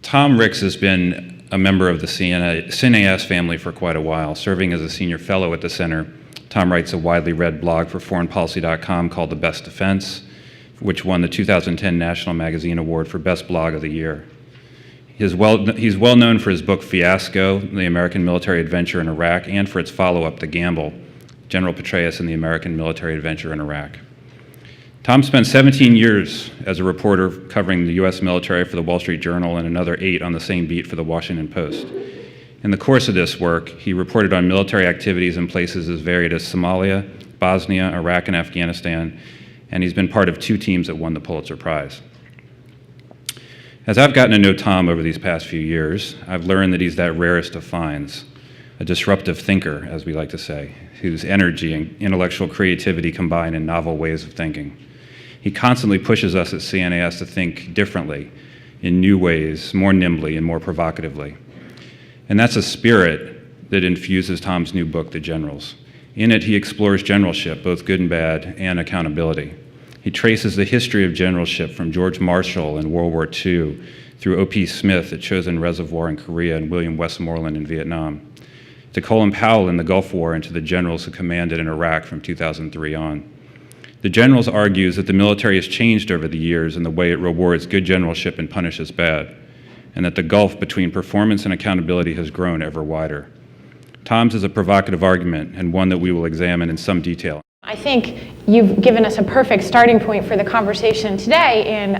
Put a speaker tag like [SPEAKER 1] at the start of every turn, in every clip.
[SPEAKER 1] Tom Ricks has been a member of the CNAS family for quite a while. Serving as a senior fellow at the center, Tom writes a widely read blog for foreignpolicy.com called The Best Defense, which won the 2010 National Magazine Award for Best Blog of the Year. He's well known for his book Fiasco, The American Military Adventure in Iraq, and for its follow-up, The Gamble, General Petraeus and the American Military Adventure in Iraq. Tom spent 17 years as a reporter covering the U.S. military for the Wall Street Journal and another 8 on the same beat for the Washington Post. In the course of this work, he reported on military activities in places as varied as Somalia, Bosnia, Iraq, and Afghanistan, and he's been part of 2 teams that won the Pulitzer Prize. As I've gotten to know Tom over these past few years, I've learned that he's that rarest of finds, a disruptive thinker, as we like to say, whose energy and intellectual creativity combine in novel ways of thinking. He constantly pushes us at CNAS to think differently, in new ways, more nimbly and more provocatively. And that's a spirit that infuses Tom's new book, The Generals. In it, he explores generalship, both good and bad, and accountability. He traces the history of generalship from George Marshall in World War II through O.P. Smith at Chosin Reservoir in Korea and William Westmoreland in Vietnam, to Colin Powell in the Gulf War and to the generals who commanded in Iraq from 2003 on. The Generals argues that the military has changed over the years in the way it rewards good generalship and punishes bad, and that the gulf between performance and accountability has grown ever wider. Tom's is a provocative argument and one that we will examine in some detail.
[SPEAKER 2] I think you've given us a perfect starting point for the conversation today in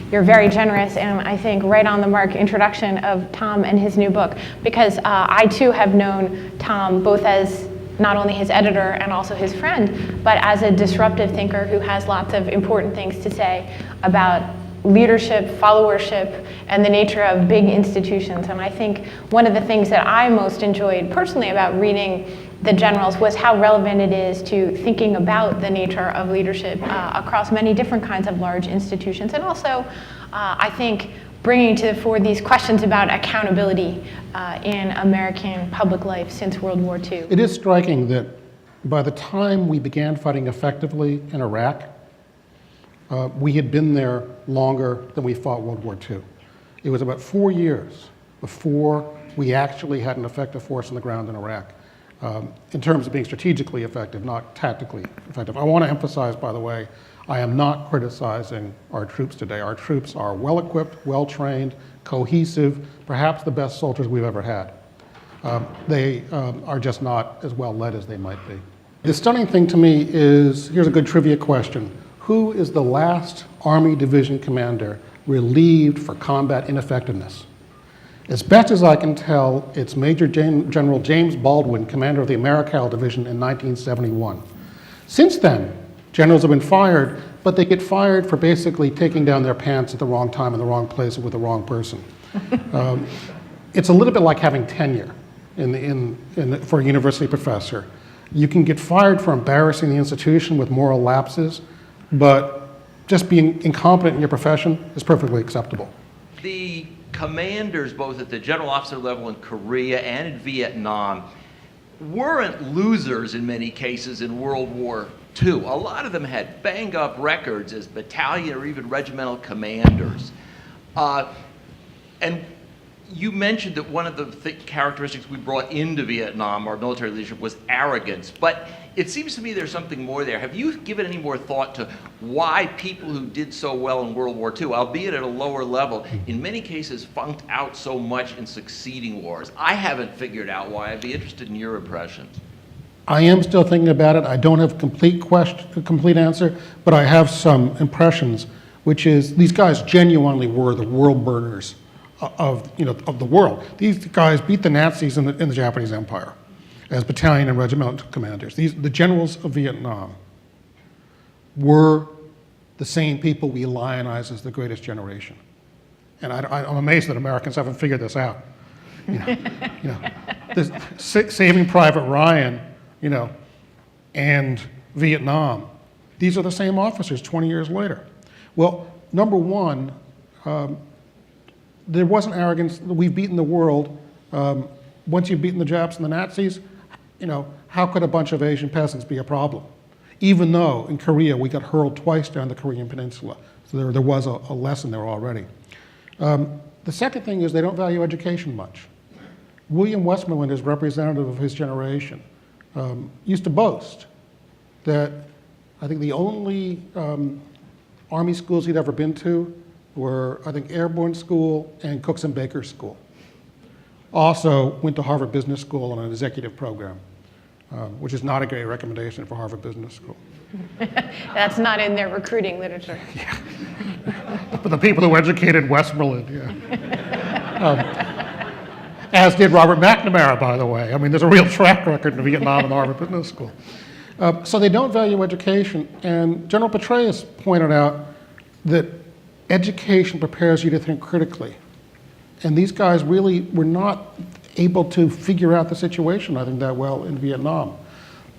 [SPEAKER 2] your very generous and I think right on the mark introduction of Tom and his new book, because I too have known Tom both as not only his editor and also his friend, but as a disruptive thinker who has lots of important things to say about leadership, followership, and the nature of big institutions. And I think one of the things that I most enjoyed personally about reading The Generals was how relevant it is to thinking about the nature of leadership across many different kinds of large institutions. And also, I think, bringing to the fore these questions about accountability in American public life since World War II.
[SPEAKER 3] It is striking that by the time we began fighting effectively in Iraq, we had been there longer than we fought World War II. It was about 4 years before we actually had an effective force on the ground in Iraq, in terms of being strategically effective, not tactically effective. I want to emphasize, by the way, I am not criticizing our troops today. Our troops are well-equipped, well-trained, cohesive, perhaps the best soldiers we've ever had. They are just not as well-led as they might be. The stunning thing to me is, here's a good trivia question. Who is the last Army Division commander relieved for combat ineffectiveness? As best as I can tell, it's Major General James Baldwin, commander of the Americal Division in 1971. Since then, generals have been fired, but they get fired for basically taking down their pants at the wrong time in the wrong place with the wrong person. It's a little bit like having tenure for a university professor. You can get fired for embarrassing the institution with moral lapses, but just being incompetent in your profession is perfectly acceptable.
[SPEAKER 4] The commanders, both at the general officer level in Korea and in Vietnam, weren't losers in many cases in World War II. A lot of them had bang-up records as battalion or even regimental commanders. And you mentioned that one of the characteristics we brought into Vietnam, our military leadership, was arrogance. But it seems to me there's something more there. Have you given any more thought to why people who did so well in World War II, albeit at a lower level, in many cases funked out so much in succeeding wars? I haven't figured out why. I'd be interested in your impressions.
[SPEAKER 3] I am still thinking about it. I don't have a complete answer, but I have some impressions, which is these guys genuinely were the world burners of the world. These guys beat the Nazis in the Japanese Empire as battalion and regimental commanders. The generals of Vietnam were the same people we lionize as the greatest generation. And I'm amazed that Americans haven't figured this out. Saving Private Ryan, and Vietnam, these are the same officers 20 years later. Well, number one, there wasn't arrogance. We've beaten the world. Once you've beaten the Japs and the Nazis, how could a bunch of Asian peasants be a problem? Even though in Korea we got hurled twice down the Korean peninsula. So there was a lesson there already. The second thing is they don't value education much. William Westmoreland is representative of his generation. Used to boast that I think the only Army schools he'd ever been to were, I think, Airborne School and Cooks and Bakers School. Also went to Harvard Business School on an executive program, which is not a great recommendation for Harvard Business School.
[SPEAKER 2] That's not in their recruiting literature.
[SPEAKER 3] But the people who educated Westmoreland, as did Robert McNamara, by the way. I mean, there's a real track record in Vietnam and Harvard Business School. So they don't value education, and General Petraeus pointed out that education prepares you to think critically. And these guys really were not able to figure out the situation, I think, that well in Vietnam.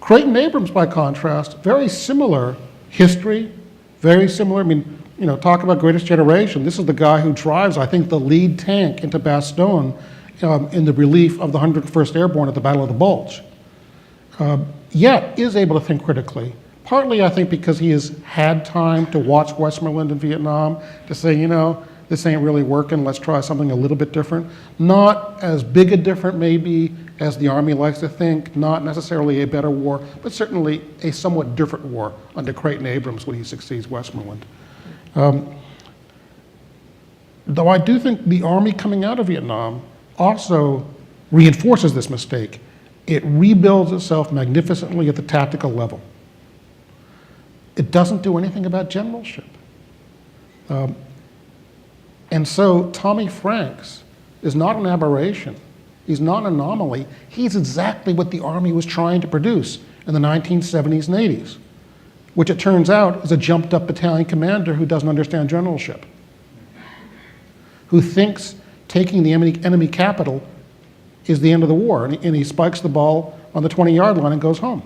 [SPEAKER 3] Creighton Abrams, by contrast, very similar history, very similar. I mean, you know, talk about greatest generation. This is the guy who drives, I think, the lead tank into Bastogne in the relief of the 101st Airborne at the Battle of the Bulge. Yet is able to think critically, partly, I think, because he has had time to watch Westmoreland in Vietnam, to say, you know, this ain't really working, let's try something a little bit different. Not as big a different, maybe, as the Army likes to think, not necessarily a better war, but certainly a somewhat different war under Creighton Abrams when he succeeds Westmoreland. Though I do think the Army coming out of Vietnam also reinforces this mistake. It rebuilds itself magnificently at the tactical level. It doesn't do anything about generalship. And so Tommy Franks is not an aberration. He's not an anomaly. He's exactly what the Army was trying to produce in the 1970s and 80s, which it turns out is a jumped up battalion commander who doesn't understand generalship, who thinks taking the enemy capital is the end of the war, and he spikes the ball on the 20-yard line and goes home.